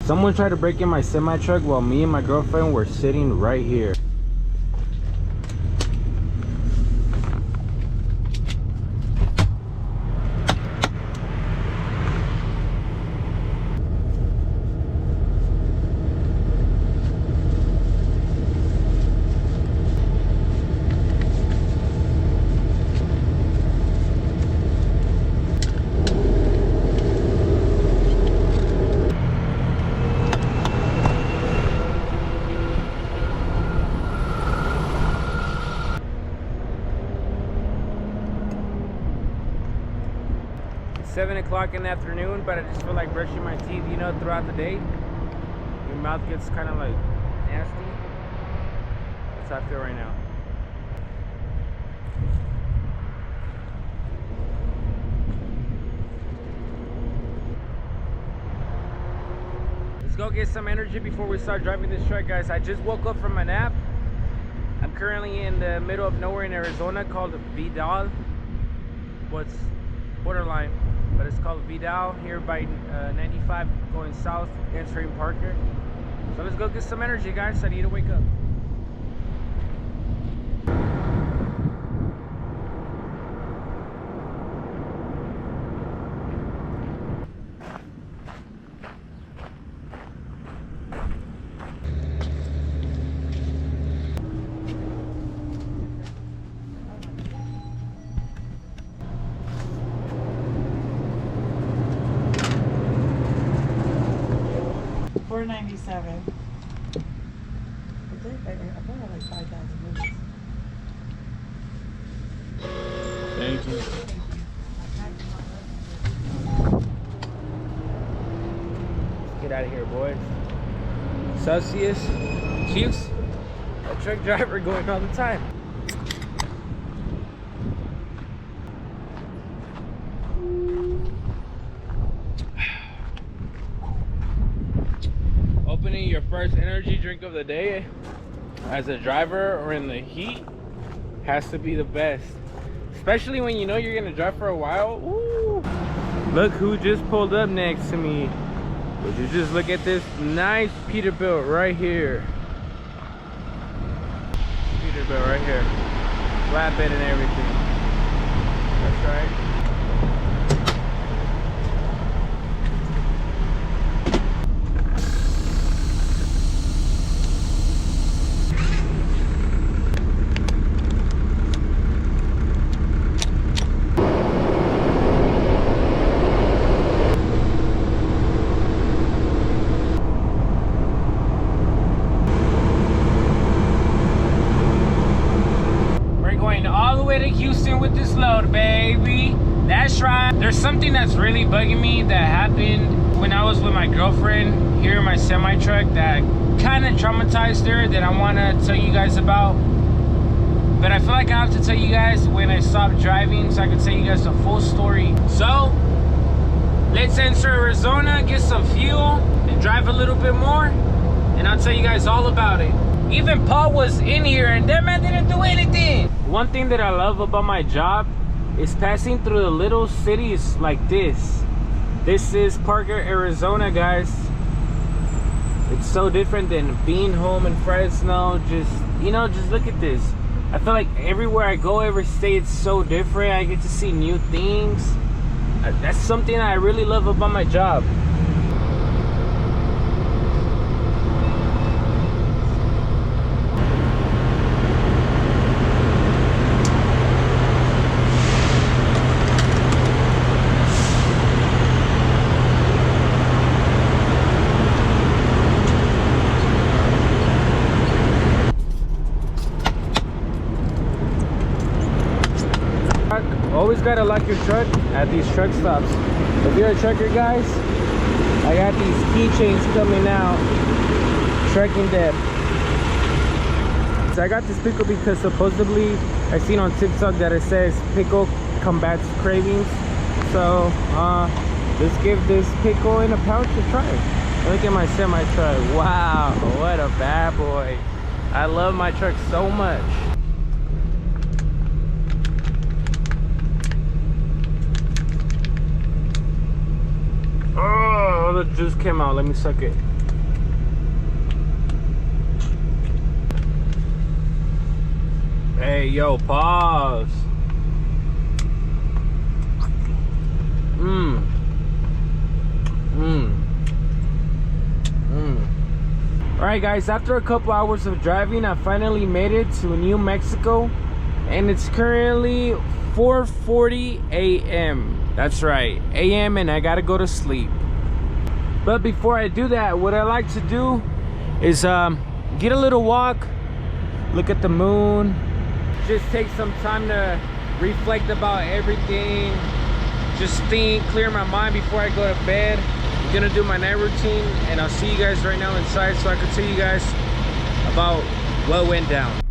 Someone tried to break in my semi truck while me and my girlfriend were sitting right here. It's 7 o'clock in the afternoon, but I just feel like brushing my teeth, you know, throughout the day. Your mouth gets kind of like nasty. That's how I feel right now. Let's go get some energy before we start driving this truck, guys. I just woke up from my nap. I'm currently in the middle of nowhere in Arizona called Vidal. What's borderline, but it's called Vidal here by 95 going south, entering Parker. So let's go get some energy, guys. I need to wake up. $497. I bought like 5,000 movies. Thank you. Let's get out of here, boys. Celsius, Chiefs, a truck driver going all the time. Opening your first energy drink of the day as a driver or in the heat has to be the best, especially when you know you're gonna drive for a while. Ooh. Look who just pulled up next to me. Would you just look at this nice Peterbilt right here. Peterbilt right here, flatbed and everything. That's right. Houston with this load, baby. That's right. There's something that's really bugging me that happened when I was with my girlfriend here in my semi truck that kind of traumatized her, that I want to tell you guys about. But I feel like I have to tell you guys when I stop driving so I can tell you guys the full story. So let's enter Arizona, get some fuel, and drive a little bit more, and I'll tell you guys all about it. Even Paul was in here and that man didn't do anything. One thing that I love about my job is passing through the little cities like this. This is Parker, Arizona, guys. It's so different than being home in Fresno. Just, you know, just look at this. I feel like everywhere I go, every state, it's so different. I get to see new things. That's something I really love about my job. Always gotta lock your truck at these truck stops. If you're a trucker, guys, I got these keychains coming out, tracking depth. So I got this pickle because supposedly I seen on TikTok that it says pickle combats cravings. So let's give this pickle in a pouch a try. Look at my semi truck. Wow, what a bad boy. I love my truck so much. Oh, the juice came out. Let me suck it. Hey, yo, pause. Alright guys, after a couple hours of driving, I finally made it to New Mexico, and it's currently 4:40 a.m. That's right, a.m. and I gotta go to sleep. But before I do that, what I like to do is get a little walk, look at the moon, just take some time to reflect about everything, just think, clear my mind before I go to bed. I'm gonna do my night routine, and I'll see you guys right now inside so I can tell you guys about what went down.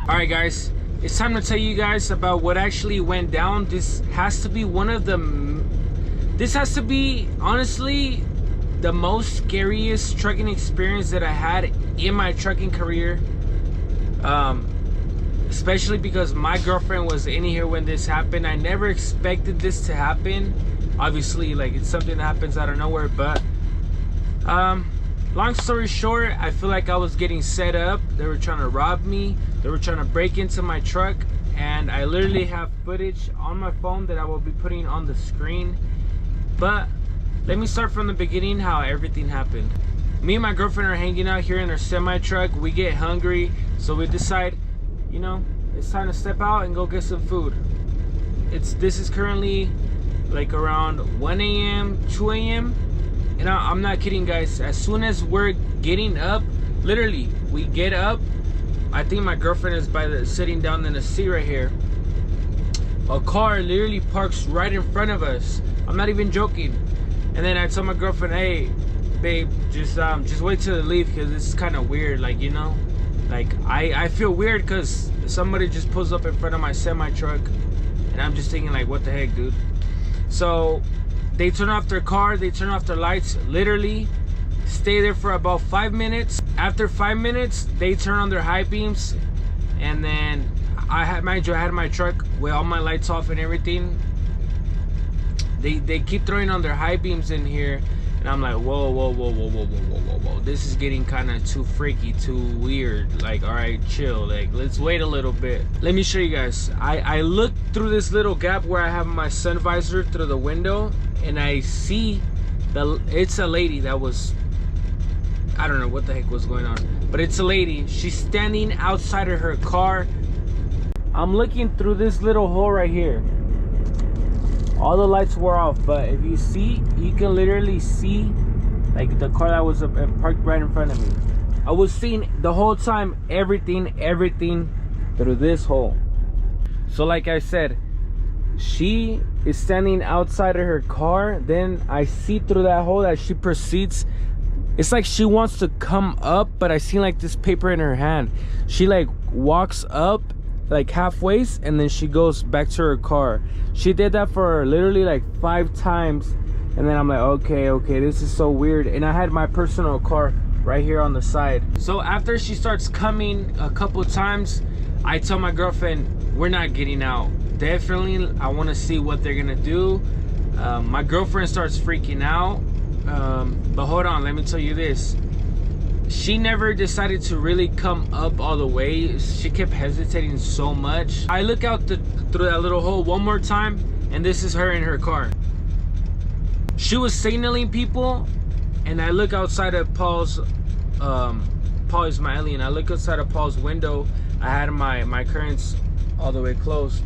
Alright guys, it's time to tell you guys about what actually went down. This has to be honestly the most scariest trucking experience that I had in my trucking career. Especially because my girlfriend was in here when this happened. I never expected this to happen. Obviously, like, it's something that happens out of nowhere, but long story short, I feel like I was getting set up. They were trying to rob me. They were trying to break into my truck, and I literally have footage on my phone that I will be putting on the screen. But let me start from the beginning, how everything happened. Me and my girlfriend are hanging out here in our semi truck. We get hungry, so we decide, you know, it's time to step out and go get some food. This is currently like around 1 a.m, 2 a.m. And I'm not kidding, guys. As soon as we're getting up, literally, we get up. I think my girlfriend is sitting down in the seat right here. A car literally parks right in front of us. I'm not even joking. And then I told my girlfriend, hey, babe, just wait till they leave, because this is kind of weird. Like, you know, like I feel weird because somebody just pulls up in front of my semi truck, and I'm just thinking, like, what the heck, dude? So they turn off their car, they turn off their lights, literally stay there for about 5 minutes. After 5 minutes, they turn on their high beams, and then I had my truck with all my lights off and everything. They keep throwing on their high beams in here, and I'm like, whoa, this is getting kind of too freaky, too weird. Like, all right, chill, like, let's wait a little bit. Let me show you guys. I looked through this little gap where I have my sun visor through the window, and I see it's a lady that was, I don't know what the heck was going on, but it's a lady. She's standing outside of her car. I'm looking through this little hole right here. All the lights were off, but if you see, you can literally see like the car that was parked right in front of me. I was seeing the whole time everything through this hole. So like I said, she is standing outside of her car. Then I see through that hole that she proceeds, it's like she wants to come up, but I see like this paper in her hand. She like walks up like halfway, and then she goes back to her car. She did that for literally like 5 times, and then I'm like, okay, this is so weird. And I had my personal car right here on the side. So after she starts coming a couple times, I tell my girlfriend, we're not getting out. Definitely, I want to see what they're gonna do. My girlfriend starts freaking out, but hold on, let me tell you this. She never decided to really come up all the way. She kept hesitating so much. I look out through that little hole one more time, and this is her in her car. She was signaling people, and I look outside of Paul Ismaili, and I look outside of Paul's window. I had my curtains all the way closed,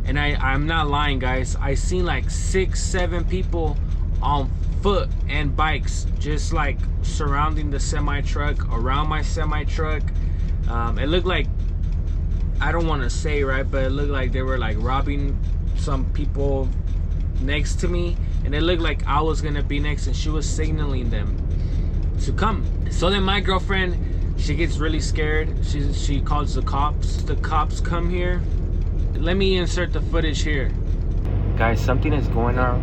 and I'm not lying, guys. I seen like 6-7 people on foot and bikes just like surrounding the semi truck, around my semi truck. It looked like, I don't want to say, right, but it looked like they were like robbing some people next to me, and it looked like I was gonna be next, and she was signaling them to come. So then my girlfriend, she gets really scared. She calls the cops. The cops come here. Let me insert the footage here. Guys, something is going on.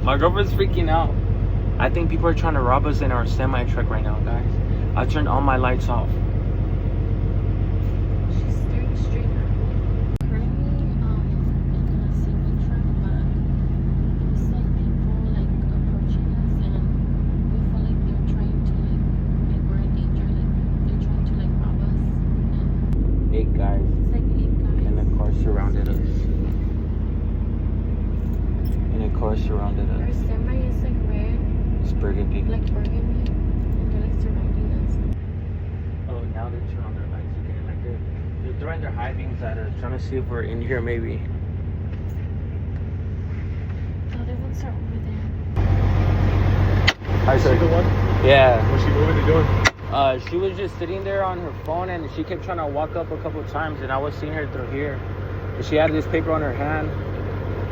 My girlfriend's freaking out. I think people are trying to rob us in our semi truck right now, guys. I turned all my lights off. She's staring straight at me. Currently, in a semi truck, but it's like people like approaching us, and we feel like they're trying to like we're in danger, like they're trying to like rob us. And 8 guys. it's like 8 guys. And the car surrounded us. And the car surrounded Our us. semi is like red, It's burgundy. like burgundy, and they're like surrounding us. Oh, now they turn on their lights again. Like they're throwing their high beams at us, trying to see if we're in here maybe. Oh, they ones are over there. Hi, sir. the one? Yeah. What's she moving and doing? She was just sitting there on her phone, and she kept trying to walk up a couple of times, and I was seeing her through here. And she had this paper on her hand.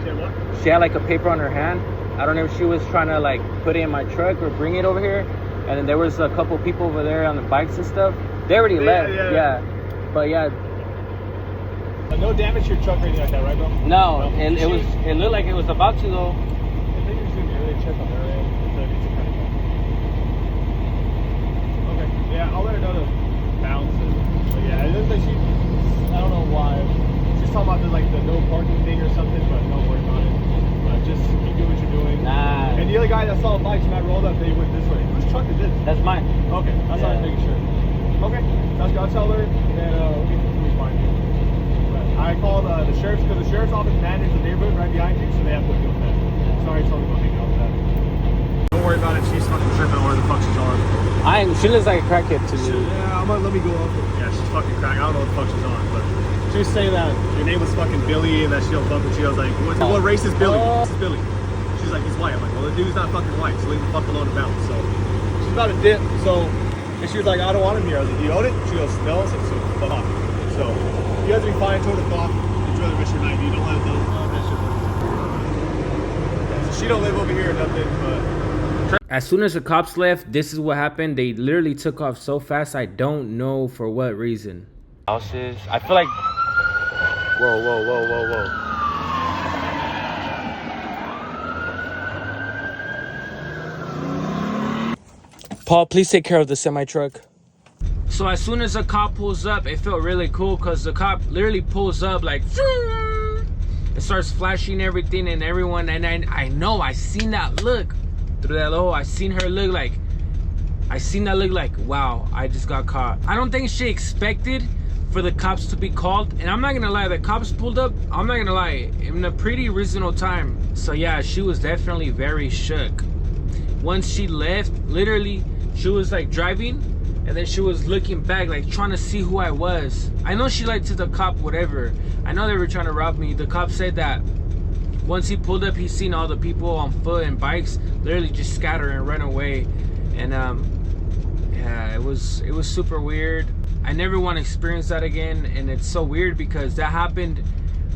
Say what? She had like a paper on her hand. I don't know if she was trying to like put it in my truck or bring it over here. And then there was a couple people over there on the bikes and stuff. They already left. Yeah. But yeah, No damage to your truck or anything like that, right, bro? no, it looked like it was about to though. I think you're doing the early check on their end. So it needs to kind of go. Okay, yeah, I'll let her know to bounce. But yeah, it looks like she, I don't know why. She's talking about the no parking thing or something, but don't worry about it. But just keep doing what you're doing. Nah, And the other guy that saw the bikes when I rolled up, they went this way. Whose truck is this? that's mine. Okay, that's what I was making sure. Okay, that's good. I'll tell her, and we find you. But I called the sheriff's, because the sheriff's office manages the neighborhood right behind you, so they have to deal with that. Sorry, told me about hanging out with that. Don't worry about it. She's fucking tripping on where the fuck she's on. She looks like a crackhead to me. Yeah, I'm gonna let me go up. Yeah, she's fucking crack. I don't know what the fuck she's on, but she was saying that your name was fucking Billy and that she'll fuck with you. I was like, what race is Billy? This is Billy. She's like, he's white. I'm like, well, the dude's not fucking white, so leave him fuck alone to bounce. So she's about to dip. So and she was like, I don't want him here. I was like, do you own it? She goes, no. I was like, so fuck off. So you guys will be fine. Total off. Enjoy the rest of your night. You don't let it know. So she don't live over here or nothing, but. As soon as the cops left, this is what happened. They literally took off so fast. I don't know for what reason. Houses. I feel like. Whoa. Paul, please take care of the semi truck. So as soon as a cop pulls up, it felt really cool because the cop literally pulls up like. It starts flashing everything and everyone, and I know I seen that look through that hole. I seen her look like, wow, I just got caught. I don't think she expected for the cops to be called, and I'm not gonna lie, the cops pulled up, I'm not gonna lie, in a pretty reasonable time. So yeah, she was definitely very shook. Once she left, literally, she was like driving, and then she was looking back, like trying to see who I was. I know she lied to the cop, whatever. I know they were trying to rob me. The cop said that once he pulled up, he seen all the people on foot and bikes literally just scatter and run away. And yeah, it was super weird. I never want to experience that again. And it's so weird because that happened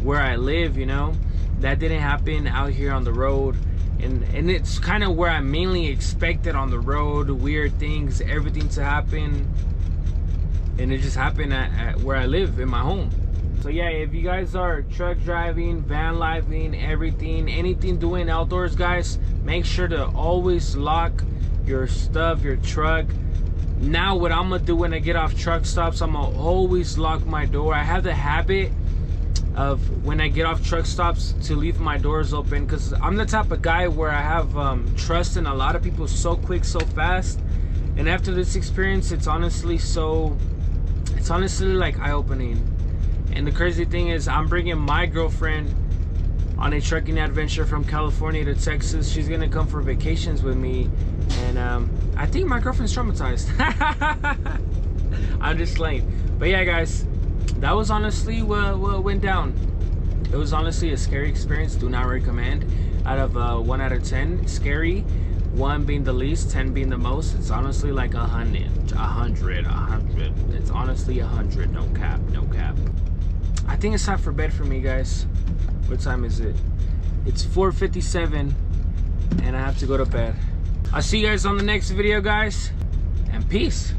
where I live, you know. That didn't happen out here on the road. And it's kind of where I mainly expected on the road, weird things, everything to happen. And it just happened at where I live, in my home. So yeah, if you guys are truck driving, van lifing, everything, anything doing outdoors, guys, make sure to always lock your stuff, your truck. Now what I'm gonna do when I get off truck stops, I'm gonna always lock my door. I have the habit of when I get off truck stops to leave my doors open, because I'm the type of guy where I have trust in a lot of people so quick, so fast. And after this experience, it's honestly like eye-opening. And the crazy thing is, I'm bringing my girlfriend on a trucking adventure from California to Texas. She's gonna come for vacations with me, and I think my girlfriend's traumatized. I'm just playing. But yeah, guys, that was honestly what went down. It was honestly a scary experience. Do not recommend. Out of 1 out of 10, scary. 1 being the least, 10 being the most. It's honestly like 100. It's honestly 100. No cap, no cap. I think it's time for bed for me, guys. What time is it? It's 4:57, and I have to go to bed. I'll see you guys on the next video, guys, and peace.